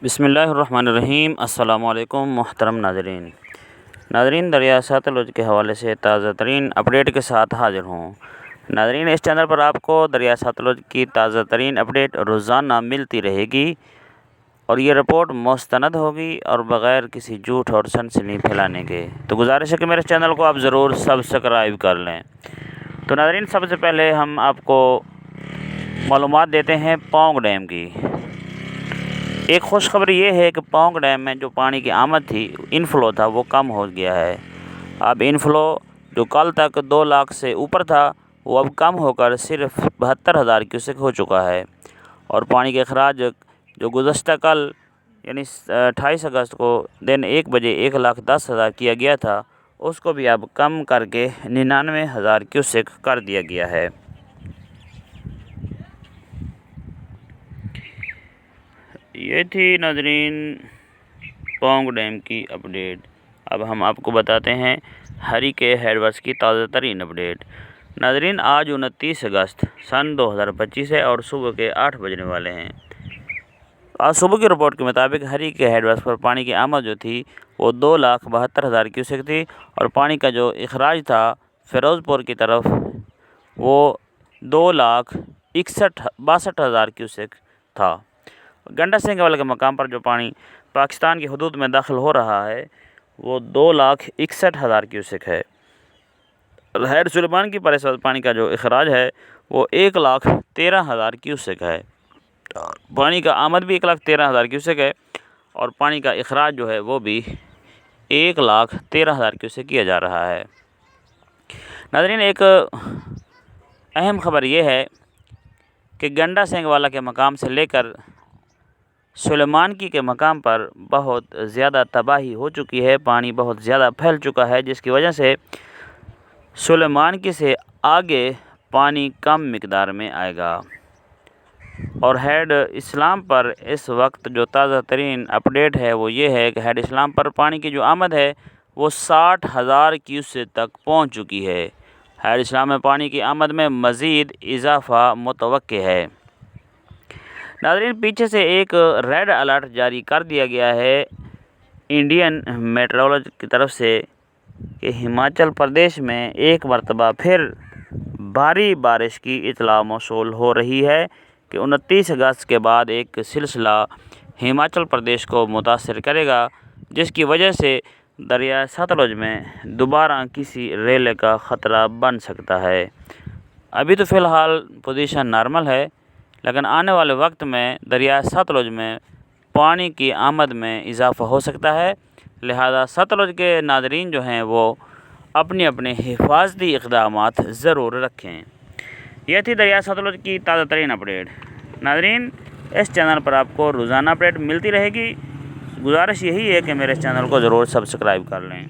بسم اللہ الرحمن الرحیم۔ السلام علیکم محترم ناظرین، دریا ستلج کے حوالے سے تازہ ترین اپڈیٹ کے ساتھ حاضر ہوں۔ ناظرین، اس چینل پر آپ کو دریا ستلج کی تازہ ترین اپڈیٹ روزانہ ملتی رہے گی اور یہ رپورٹ مستند ہوگی اور بغیر کسی جھوٹ اور سنسنی پھیلانے کے۔ تو گزارش ہے کہ میرے چینل کو آپ ضرور سبسکرائب کر لیں۔ تو ناظرین، سب سے پہلے ہم آپ کو معلومات دیتے ہیں پونگ ڈیم کی۔ ایک خوشخبری یہ ہے کہ پونگ ڈیم میں جو پانی کی آمد تھی، انفلو تھا، وہ کم ہو گیا ہے۔ اب انفلو جو کل تک 2 لاکھ سے اوپر تھا، وہ اب کم ہو کر صرف 72,000 کیوسک ہو چکا ہے، اور پانی کے اخراج جو گزشتہ کل یعنی 28 اگست کو دن 1 بجے 1,10,000 کیا گیا تھا، اس کو بھی اب کم کر کے 99,000 کیوسک کر دیا گیا ہے۔ یہ تھی ناظرین پونگ ڈیم کی اپڈیٹ۔ اب ہم آپ کو بتاتے ہیں ہری کے ہیڈ ورکس کی تازہ ترین اپڈیٹ۔ ناظرین، آج 29 اگست سن 2025 ہے اور صبح کے 8 بجنے والے ہیں۔ آج صبح کی رپورٹ کے مطابق ہری کے ہیڈ ورکس پر پانی کی آمد جو تھی وہ 2,72,000 کیوسک تھی، اور پانی کا جو اخراج تھا فیروز پور کی طرف وہ 2,62,000 کیوسک تھا۔ گنڈا سنگھ والے کے مقام پر جو پانی پاکستان کی حدود میں داخل ہو رہا ہے وہ 2,61,000 کیوسک ہے۔ حید سلیمان کی پر اس وقت پانی کا جو اخراج ہے وہ 1,13,000 کیوسک ہے۔ پانی کا آمد بھی 1,13,000 کیوسک ہے، اور پانی کا اخراج جو ہے وہ بھی 1,13,000 کیوسک کیا جا رہا ہے۔ ناظرین، ایک اہم خبر یہ ہے کہ گنڈا سنگھ والا کے مقام سے لے کر سلیمان کے مقام پر بہت زیادہ تباہی ہو چکی ہے، پانی بہت زیادہ پھیل چکا ہے، جس کی وجہ سے سلیمان سے آگے پانی کم مقدار میں آئے گا۔ اور ہیڈ اسلام پر اس وقت جو تازہ ترین اپڈیٹ ہے وہ یہ ہے کہ ہیڈ اسلام پر پانی کی جو آمد ہے وہ 60,000 کیوسک تک پہنچ چکی ہے۔ ہیڈ اسلام میں پانی کی آمد میں مزید اضافہ متوقع ہے۔ ناظرین، پیچھے سے ایک ریڈ الرٹ جاری کر دیا گیا ہے انڈین میٹرولوجی کی طرف سے کہ ہماچل پردیش میں ایک مرتبہ پھر بھاری بارش کی اطلاع موصول ہو رہی ہے کہ 29 اگست کے بعد ایک سلسلہ ہماچل پردیش کو متاثر کرے گا، جس کی وجہ سے دریا ستلج میں دوبارہ کسی ریلے کا خطرہ بن سکتا ہے۔ ابھی تو فی الحال پوزیشن نارمل ہے، لیکن آنے والے وقت میں دریا ستلج میں پانی کی آمد میں اضافہ ہو سکتا ہے، لہذا ستلج کے ناظرین جو ہیں وہ اپنے حفاظتی اقدامات ضرور رکھیں۔ یہ تھی دریا ستلج کی تازہ ترین اپڈیٹ۔ ناظرین، اس چینل پر آپ کو روزانہ اپڈیٹ ملتی رہے گی۔ گزارش یہی ہے کہ میرے چینل کو ضرور سبسکرائب کر لیں۔